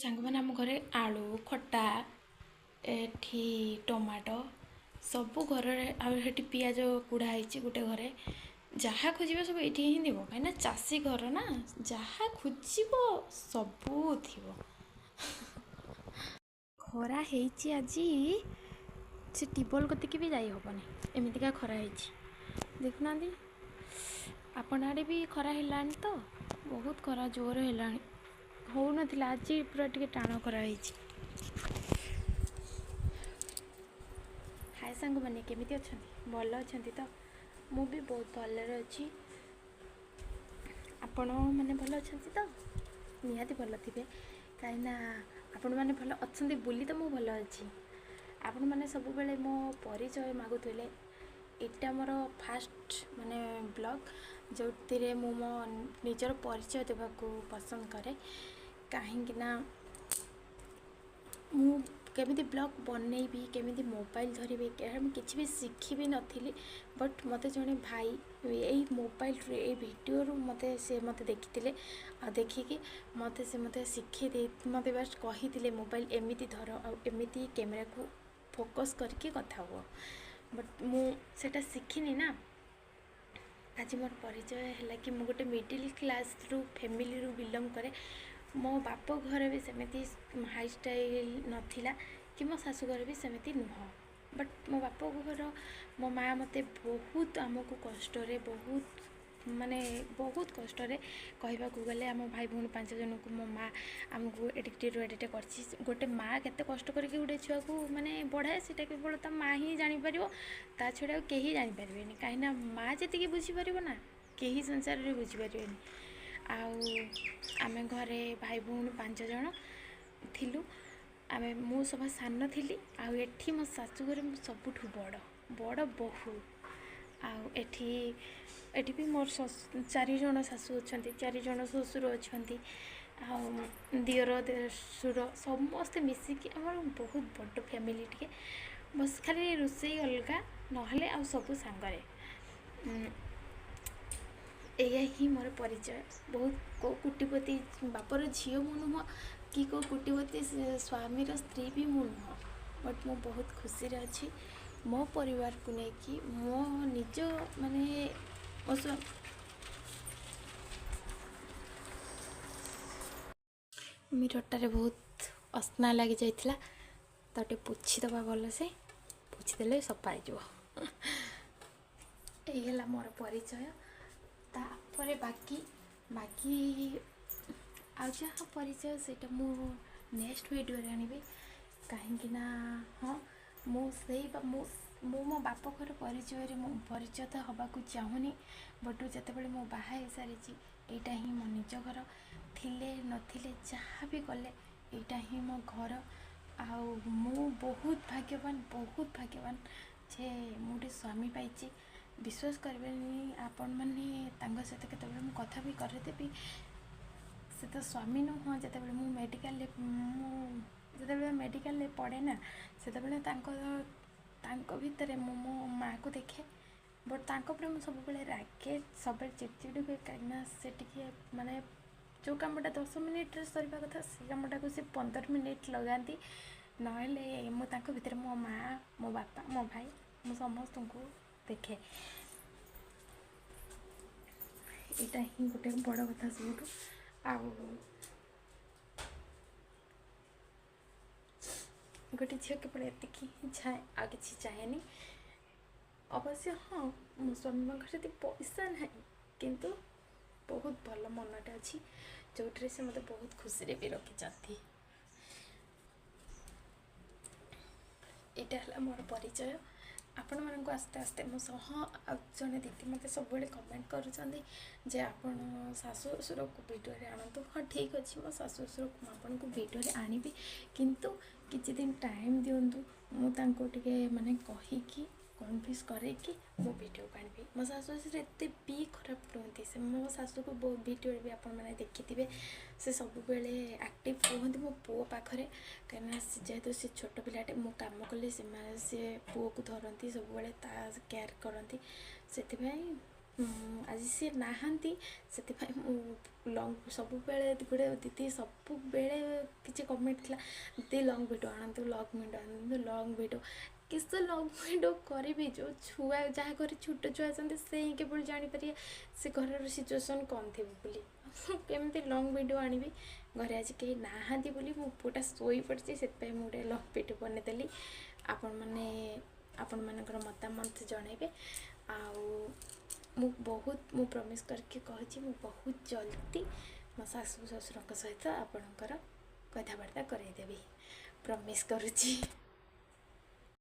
ସାଙ୍ଗମାନେ ଆମ ଘରେ ଆଳୁ ଖଟା ଏଠି ଟମାଟୋ ସବୁ ଘରରେ ଆଉ ସେଠି ପିଆଜ କୁଢ଼ା ହେଇଛି ଗୋଟେ ଘରେ ଯାହା ଖୋଜିବ ସବୁ ଏଇଠି ହିଁ ଥିବ କାହିଁକିନା ଚାଷୀ ଘର ନା ଯାହା ଖୋଜିବ ସବୁ ଥିବ। ଖରା ହେଇଛି ଆଜି ସେ ଟିବଲ କତିକି ବି ଯାଇ ହେବନି ଏମିତିକା ଖରା ହେଇଛି ଦେଖୁନାହାନ୍ତି। ଆପଣ ଆଡ଼େ ବି ଖରା ହେଲାଣି ତ ବହୁତ ଖରା ଜୋର ହେଲାଣି ହଉନଥିଲା ଆଜି ପୁରା ଟିକେ ଟାଣ ଖରା ହେଇଛି। ହାଏ ସାଙ୍ଗମାନେ କେମିତି ଅଛନ୍ତି ଭଲ ଅଛନ୍ତି ତ ମୁଁ ବି ବହୁତ ଭଲରେ ଅଛି। ଆପଣମାନେ ଭଲ ଅଛନ୍ତି ତ ନିହାତି ଭଲ ଥିବେ କାହିଁକିନା ଆପଣମାନେ ଭଲ ଅଛନ୍ତି ବୋଲି ତ ମୁଁ ଭଲ ଅଛି। ଆପଣମାନେ ସବୁବେଳେ ମୋ ପରିଚୟ ମାଗୁଥିଲେ ଏଇଟା ମୋର ଫାଷ୍ଟ ମାନେ ବ୍ଲଗ୍ ଯେଉଁଥିରେ ମୁଁ ମୋ ନିଜର ପରିଚୟ ଦେବାକୁ ପସନ୍ଦ କରେ କାହିଁକିନା ମୁଁ କେମିତି ବ୍ଲଗ୍ ବନେଇବି କେମିତି ମୋବାଇଲ ଧରିବି ମୁଁ କିଛି ବି ଶିଖିବି ନଥିଲି ବଟ୍ ମୋତେ ଜଣେ ଭାଇ ଏଇ ମୋବାଇଲରୁ ଏଇ ଭିଡ଼ିଓରୁ ମୋତେ ଦେଖିଥିଲେ ଆଉ ଦେଖିକି ମୋତେ ଶିଖେଇ ଦେଇ ମୋତେ ବାସ୍ କହିଥିଲେ ମୋବାଇଲ ଏମିତି ଧର ଆଉ ଏମିତି କ୍ୟାମେରାକୁ ଫୋକସ୍ କରିକି କଥା ହୁଅ ବଟ୍ ମୁଁ ସେଇଟା ଶିଖିନି ନା। ଆଜି ମୋର ପରିଚୟ ହେଲା କି ମୁଁ ଗୋଟେ ମିଡ଼ିଲ୍ କ୍ଲାସ୍ରୁ ଫ୍ୟାମିଲିରୁ ବିଲଙ୍ଗ୍ କରେ। ମୋ ବାପ ଘରେ ବି ସେମିତି ହାଇ ଷ୍ଟାଇଲ୍ ନଥିଲା କି ମୋ ଶାଶୁଘର ବି ସେମିତି ନୁହଁ ବଟ୍ ମୋ ବାପ ଘର ମୋ ମାଆ ମୋତେ ବହୁତ ଆମକୁ କଷ୍ଟରେ ବହୁତ କଷ୍ଟରେ କହିବାକୁ ଗଲେ ଆମ ଭାଇ ଭଉଣୀ 5 ଜଣଙ୍କୁ ମୋ ମାଆ ଆମକୁ ଏଡ଼ିଟିରୁ ଏଡ଼ିଟେ କରିଛି। ଗୋଟେ ମାଆ କେତେ କଷ୍ଟ କରିକି ଗୋଟେ ଛୁଆକୁ ମାନେ ବଢ଼ାଏ ସେଇଟା କେବଳ ତା ମାଆ ହିଁ ଜାଣିପାରିବ ତା ଛଡ଼ା ଆଉ କେହି ଜାଣିପାରିବେନି କାହିଁକିନା ମାଆ ଯେତିକି ବୁଝିପାରିବ ନା କେହି ସଂସାରରେ ବୁଝିପାରିବେନି। ଆଉ ଆମେ ଘରେ ଭାଇ ଭଉଣୀ 5 ଜଣ ଥିଲୁ ମୁଁ ସଭା ସାନ ଥିଲି ଆଉ ଏଠି ମୋ ଶାଶୁଘରେ ମୁଁ ସବୁଠୁ ବଡ଼ ବୋହୂ ଆଉ ଏଠି ବି ମୋର 4 ଜଣ ଶାଶୁ ଅଛନ୍ତି 4 ଜଣ ଶ୍ୱଶୁର ଅଛନ୍ତି ଆଉ ଦିଅର ଦେଢ଼ଶୁର ସମସ୍ତେ ମିଶିକି ଆମର ବହୁତ ବଡ଼ ଫ୍ୟାମିଲି ଟିକେ ବସ୍ ଖାଲି ରୋଷେଇ ଅଲଗା ନହେଲେ ଆଉ ସବୁ ସାଙ୍ଗରେ ଏଇଆ ହିଁ ମୋର ପରିଚୟ। ବହୁତ କେଉଁ କୋଟିପତି ବାପର ଝିଅ ମୁଁ ନୁହଁ କି କେଉଁ କୋଟିପତି ସ୍ୱାମୀର ସ୍ତ୍ରୀ ବି ମୁଁ ନୁହଁ ବଟ୍ ମୁଁ ବହୁତ ଖୁସିରେ ଅଛି ମୋ ପରିବାରକୁ ନେଇକି ମୋ ନିଜ ମାନେ ମୋ ମିରରଟାରେ ବହୁତ ଅସନା ଲାଗିଯାଇଥିଲା ତ ଟିକେ ପୋଛିଦେବା ଭଲସେ ପୋଛିଦେଲେ ସଫା ହେଇଯିବ। ଏଇ ହେଲା ମୋର ପରିଚୟ। ତାପରେ ବାକି ଆଉ ଯାହା ପରିଚୟ ସେଇଟା ମୁଁ ନେକ୍ସଟ ଭିଡ଼ିଓରେ ଆଣିବି କାହିଁକିନା ହଁ ମୁଁ ମୋ ବାପ ଘର ପରିଚୟରେ ମୁଁ ପରିଚିତ ହେବାକୁ ଚାହୁଁନି ବଟ୍ ଯେତେବେଳେ ମୁଁ ବାହା ହେଇସାରିଛି ଏଇଟା ହିଁ ମୋ ନିଜ ଘର ଥିଲେ ନଥିଲେ ଯାହା ବି କଲେ ଏଇଟା ହିଁ ମୋ ଘର ଆଉ ମୁଁ ବହୁତ ଭାଗ୍ୟବାନ ଯେ ମୁଁ ଗୋଟେ ସ୍ୱାମୀ ପାଇଛି। ବିଶ୍ୱାସ କରିବେନି ଆପଣମାନେ ତାଙ୍କ ସହିତ କେତେବେଳେ ମୁଁ କଥା ବି କରିଦେବି ସେ ତ ସ୍ୱାମୀ ନୁହଁ ଯେତେବେଳେ ମୁଁ ଯେତେବେଳେ ମେଡ଼ିକାଲରେ ପଡ଼େ ନା ସେତେବେଳେ ତାଙ୍କ ଭିତରେ ମୁଁ ମୋ ମାଆକୁ ଦେଖେ ବଟ୍ ତାଙ୍କ ଉପରେ ମୁଁ ସବୁବେଳେ ରାଗେ ସବୁବେଳେ ଚିଡ଼ଚିଡ଼ି ହୁଏ କାହିଁକିନା ସେ ଟିକେ ମାନେ ଯେଉଁ କାମଟା 10 ମିନିଟ୍ରେ ସରିବା କଥା ସେ କାମଟାକୁ ସେ 15 ମିନିଟ୍ ଲଗାନ୍ତି ନହେଲେ ମୁଁ ତାଙ୍କ ଭିତରେ ମୋ ମାଆ ମୋ ବାପା ମୋ ଭାଇ ମୁଁ ସମସ୍ତଙ୍କୁ ଦେଖେ। ଏଇଟା ହିଁ ଗୋଟେ ବଡ଼ କଥା ସବୁଠୁ ଆଉ ଗୋଟେ ଝିଅ କେବଳ ଏତିକି ହିଁ ଚାହେଁ ଆଉ କିଛି ଚାହେଁନି। ଅବଶ୍ୟ ହଁ ମୋ ସ୍ୱାମୀଙ୍କ ପାଖରେ ଏତେ ପଇସା ନାହିଁ କିନ୍ତୁ ବହୁତ ଭଲ ମନଟେ ଅଛି ଯେଉଁଥିରେ ସେ ମୋତେ ବହୁତ ଖୁସିରେ ବି ରଖିଛନ୍ତି। ଏଇଟା ହେଲା ମୋର ପରିଚୟ। ଆପଣମାନଙ୍କୁ ଆସ୍ତେ ଆସ୍ତେ ମୋ ସହ ଆଉ ଜଣେ ଦିଦି ମୋତେ ସବୁବେଳେ କମେଣ୍ଟ କରୁଛନ୍ତି ଯେ ଆପଣ ଶାଶୁ ଶ୍ୱଶୁରକୁ ଭିଡ଼ିଓରେ ଆଣନ୍ତୁ। ହଁ ଠିକ୍ ଅଛି ମୋ ଶାଶୁ ଶ୍ୱଶୁରକୁ ମୁଁ ଆପଣଙ୍କୁ ଭିଡ଼ିଓରେ ଆଣିବି କିନ୍ତୁ କିଛି ଦିନ ଟାଇମ୍ ଦିଅନ୍ତୁ ମୁଁ ତାଙ୍କୁ ଟିକେ ମାନେ କହିକି କନଭିନ୍ସ କରେଇକି ମୋ ଭିଡ଼ିଓକୁ ଆଣିବି। ମୋ ଶାଶୁ ଶ୍ୱଶୁର ଏତେ ବି ଖରାପ ନୁହନ୍ତି ସେ ମୋ ଶାଶୁକୁ ବହୁତ ଭିଡ଼ିଓରେ ବି ଆପଣମାନେ ଦେଖିଥିବେ ସେ ସବୁବେଳେ ଆକ୍ଟିଭ୍ ରୁହନ୍ତି ମୋ ପୁଅ ପାଖରେ କାହିଁକିନା ଯେହେତୁ ସେ ଛୋଟ ପିଲାଟେ ମୁଁ କାମ କଲେ ସେ ପୁଅକୁ ଧରନ୍ତି ସବୁବେଳେ ତା କେୟାର କରନ୍ତି ସେଥିପାଇଁ ଆଜି ସିଏ ନାହାନ୍ତି ସେଥିପାଇଁ ମୁଁ ଲଙ୍ଗ୍ ସବୁବେଳେ ଗୋଟେ ଦିଦି ସବୁବେଳେ କିଛି କମେଣ୍ଟ ଥିଲା, ଦିଦି ଲଙ୍ଗ୍ ଭିଡ଼ିଓ ଆଣନ୍ତୁ, ଲଙ୍ଗ୍ ଭିଡ଼ିଓ ଆଣନ୍ତୁ, ଲଙ୍ଗ୍ ଭିଡ଼ିଓ। କିସ ଲଙ୍ଗ୍ ଭିଡ଼ିଓ କରିବି? ଯେଉଁ ଛୁଆ ଯାହା ଘରେ ଛୋଟ ଛୁଆ ଅଛନ୍ତି ସେ ହିଁ କେବଳ ଜାଣିପାରିବେ ସେ ଘରର ସିଚୁଏସନ୍ କ'ଣ ଥିବ ବୋଲି। କେମିତି ଲଙ୍ଗ୍ ଭିଡ଼ିଓ ଆଣିବି? ଘରେ ଆଜି କେହି ନାହାନ୍ତି ବୋଲି ମୋ ପୁଅଟା ଶୋଇପଡ଼ିଛି, ସେଥିପାଇଁ ମୁଁ ଗୋଟେ ଲଙ୍ଗ୍ ଭିଡ଼ିଓ ବନେଇଦେଲି। ଆପଣମାନଙ୍କର ମତାମତ ଜଣାଇବେ। ଆଉ ମୁଁ ପ୍ରମିସ୍ କରିକି କହୁଛି ମୁଁ ବହୁତ ଜଲ୍ଦି ମୋ ଶାଶୁ ଶ୍ୱଶୁରଙ୍କ ସହିତ ଆପଣଙ୍କର କଥାବାର୍ତ୍ତା କରେଇଦେବି, ପ୍ରମିସ୍ କରୁଛି।